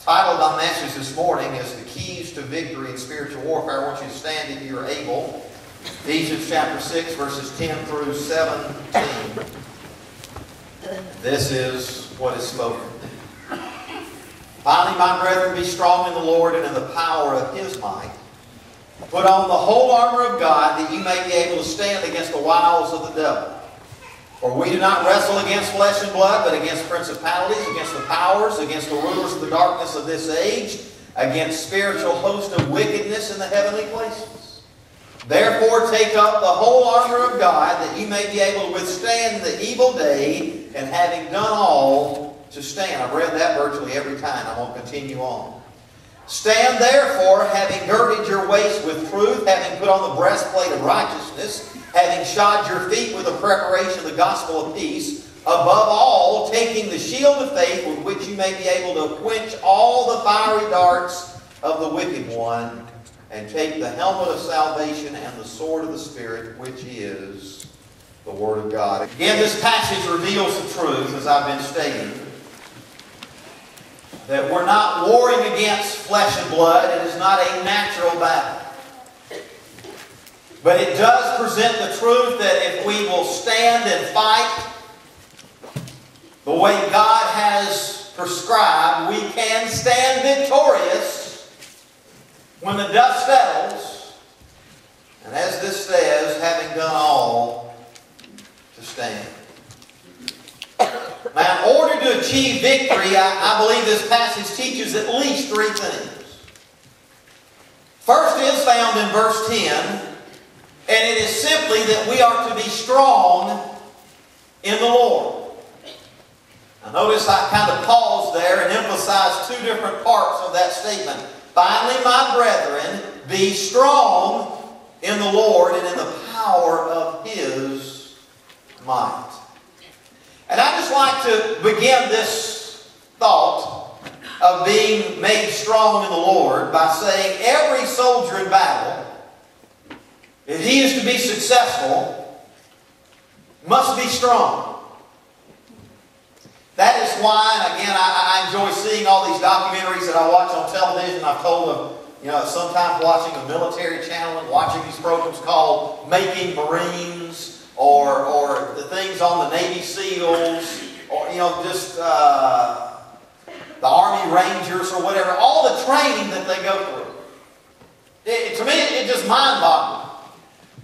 Title of my message this morning is The Keys to Victory in Spiritual Warfare. I want you to stand if you are able. Ephesians chapter 6, verses 10 through 17. This is what is spoken. Finally, my brethren, be strong in the Lord and in the power of His might. Put on the whole armor of God, that you may be able to stand against the wiles of the devil. For we do not wrestle against flesh and blood, but against principalities, against the powers, against the rulers of the darkness of this age, against spiritual hosts of wickedness in the heavenly places. Therefore take up the whole armor of God, that you may be able to withstand the evil day, and having done all, to stand. I've read that virtually every time. I won't continue on. Stand therefore, having girded your waist with truth, having put on the breastplate of righteousness, having shod your feet with the preparation of the gospel of peace, above all, taking the shield of faith, with which you may be able to quench all the fiery darts of the wicked one, and take the helmet of salvation and the sword of the Spirit, which is the Word of God. Again, this passage reveals the truth, as I've been stating, that we're not warring against flesh and blood. It is not a natural battle. But it does present the truth that if we will stand and fight the way God has prescribed, we can stand victorious when the dust settles. And as this says, having done all, to stand. Now, in order to achieve victory, I believe this passage teaches at least three things. First is found in verse 10. And it is simply that we are to be strong in the Lord. Now notice I kind of paused there and emphasized two different parts of that statement. Finally, my brethren, be strong in the Lord and in the power of His might. And I'd just like to begin this thought of being made strong in the Lord by saying every soldier in battle, if he is to be successful, must be strong. That is why, and again, I enjoy seeing all these documentaries that I watch on television. I've told them, sometimes watching a military channel and watching these programs called Making Marines, or the things on the Navy SEALs, or, just the Army Rangers or whatever. All the training that they go through. To me, it's just mind-boggling.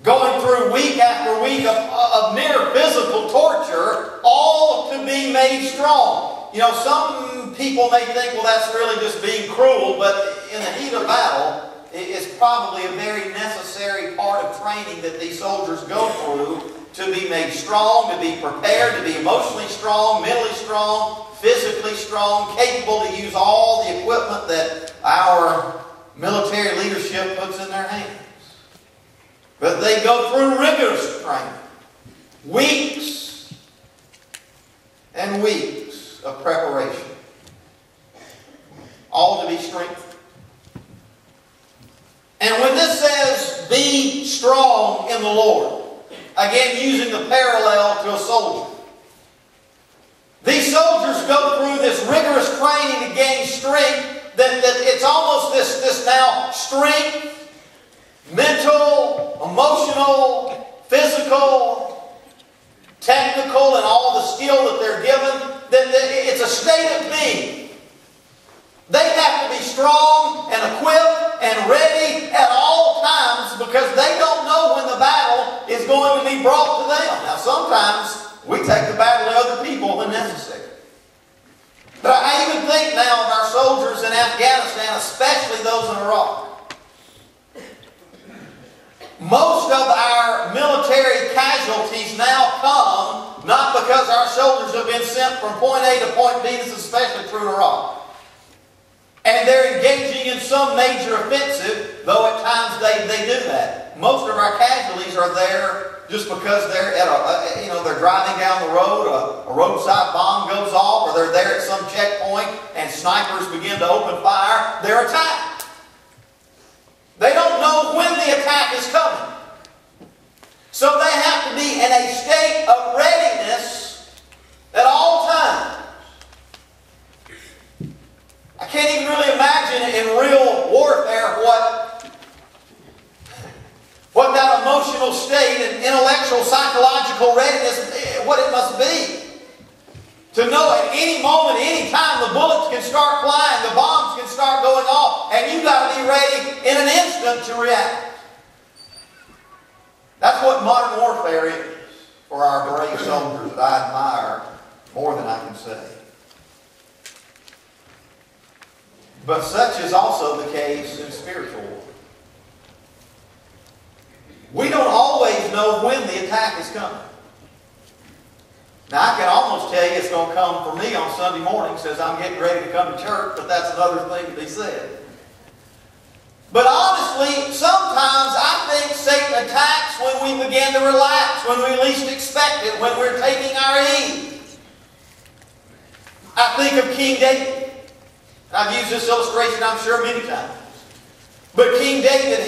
Going through week after week of near physical torture, all to be made strong. Some people may think, well, that's really just being cruel, but in the heat of battle, it's probably a very necessary part of training that these soldiers go through to be made strong, to be prepared, to be emotionally strong, mentally strong, physically strong, capable to use all the equipment that our military leadership puts in their hands. But they go through rigorous training. Weeks and weeks of preparation. All to be strengthened. And when this says, be strong in the Lord, again using the parallel to a soldier. These soldiers go through this rigorous training to gain strength, that it's almost this now strength, mental, emotional, physical, technical, and all the skill that they're given. It's a state of being. They have to be strong and equipped and ready at all times, because they don't know when the battle is going to be brought to them. Now sometimes we take the battle to other people when necessary. But I even think now of our soldiers in Afghanistan, especially those in Iraq. Most of our military casualties now come not because our soldiers have been sent from point A to point B. This is especially true in Iraq. And they're engaging in some major offensive, though at times they do that. Most of our casualties are there just because they're at they're driving down the road, a roadside bomb goes off, or they're there at some checkpoint and snipers begin to open fire. They're attacked. They don't know when the attack is coming. So they have to be in a state of readiness at all times. I can't even really imagine in real warfare what that emotional state and intellectual, psychological readiness, what it must be. To know at any moment, any time, the bullets can start flying, the bombs can start going off, and you've got to be ready in an instant to react. That's what modern warfare is for our brave soldiers that I admire more than I can say. But such is also the case in spiritual war. We don't always know when the attack is coming. Now, I can almost tell you it's going to come for me on Sunday morning, says I'm getting ready to come to church, but that's another thing to be said. But honestly, sometimes I think Satan attacks when we begin to relax, when we least expect it, when we're taking our ease. I think of King David. I've used this illustration, I'm sure, many times. But King David,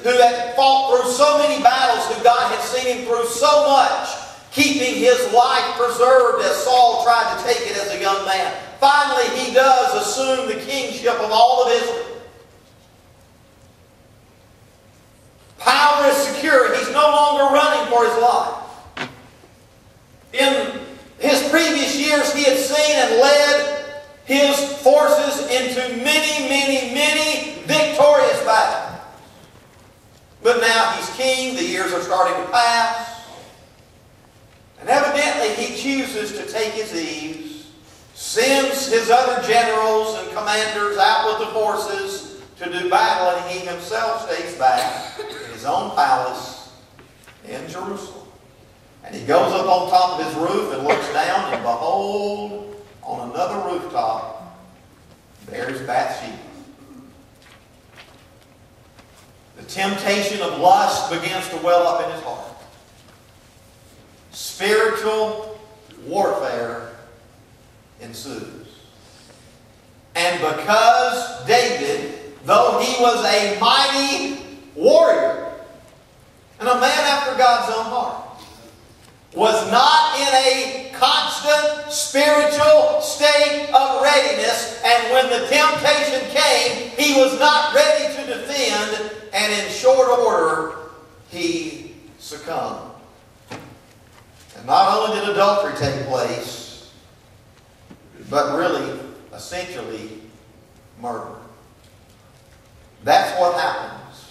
who had fought through so many battles, who God had seen him through so much, keeping his life preserved as Saul tried to take it as a young man. Finally, he does assume the kingship of all of Israel. Power is secure. He's no longer running for his life. In his previous years, he had seen and led his forces into many, many, many victorious battles. But now he's king. The years are starting to pass. And evidently he chooses to take his ease, sends his other generals and commanders out with the forces to do battle, and he himself stays back in his own palace in Jerusalem. And he goes up on top of his roof and looks down, and behold, on another rooftop, there's Bathsheba. The temptation of lust begins to well up in his heart. Spiritual warfare ensues. And because David, though he was a mighty warrior and a man after God's own heart, was not in a constant spiritual state of readiness, and when the temptation came, he was not ready to defend, and in short order, he succumbed. And not only did adultery take place, but really, essentially, murder. That's what happens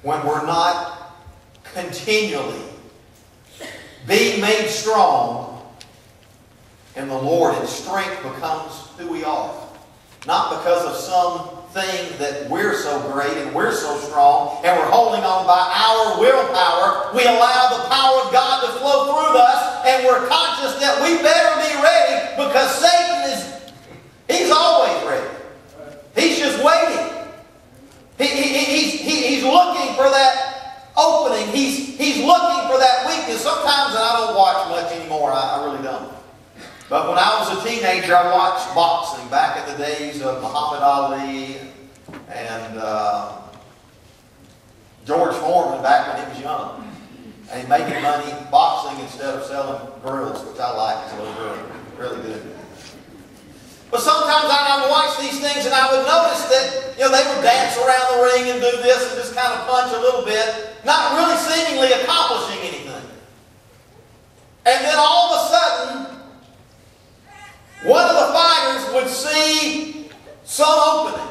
when we're not continually being made strong in the Lord, and strength becomes who we are. Not because of something that we're so great and we're so strong and we're holding on by our willpower. We allow the power of God to flow through us, and we're conscious that we better be ready, because Satan he's always ready. He's just waiting. He's looking for that opening. He's looking for that weakness. Sometimes, and I don't watch much anymore, I really don't. But when I was a teenager, I watched boxing back in the days of Muhammad Ali and George Foreman back when he was young. And he making money boxing instead of selling grills, which I like. It's a little really good. But sometimes I would watch these things and I would notice that, they would dance around the ring and do this and just kind of punch a little bit, not really seemingly accomplishing anything. And then all of a sudden, one of the fighters would see some opening,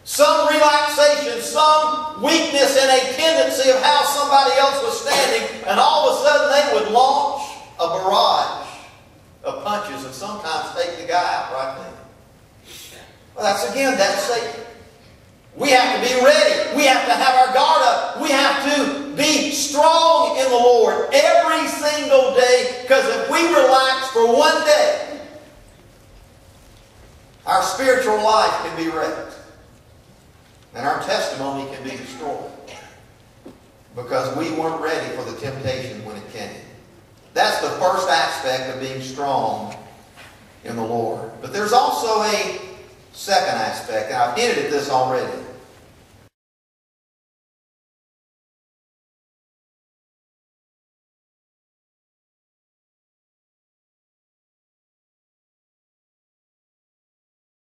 some relaxation, some weakness in a tendency of how somebody else was standing, and all of a sudden they would launch a barrage of punches and sometimes take the guy out right then. Well, that's Satan. We have to be ready. We have to have our guard up. We have to be strong in the Lord every single day, because if we relax for one day, our spiritual life can be wrecked. And our testimony can be destroyed. Because we weren't ready for the temptation when it came. That's the first aspect of being strong in the Lord. But there's also a second aspect, and I've hinted at this already.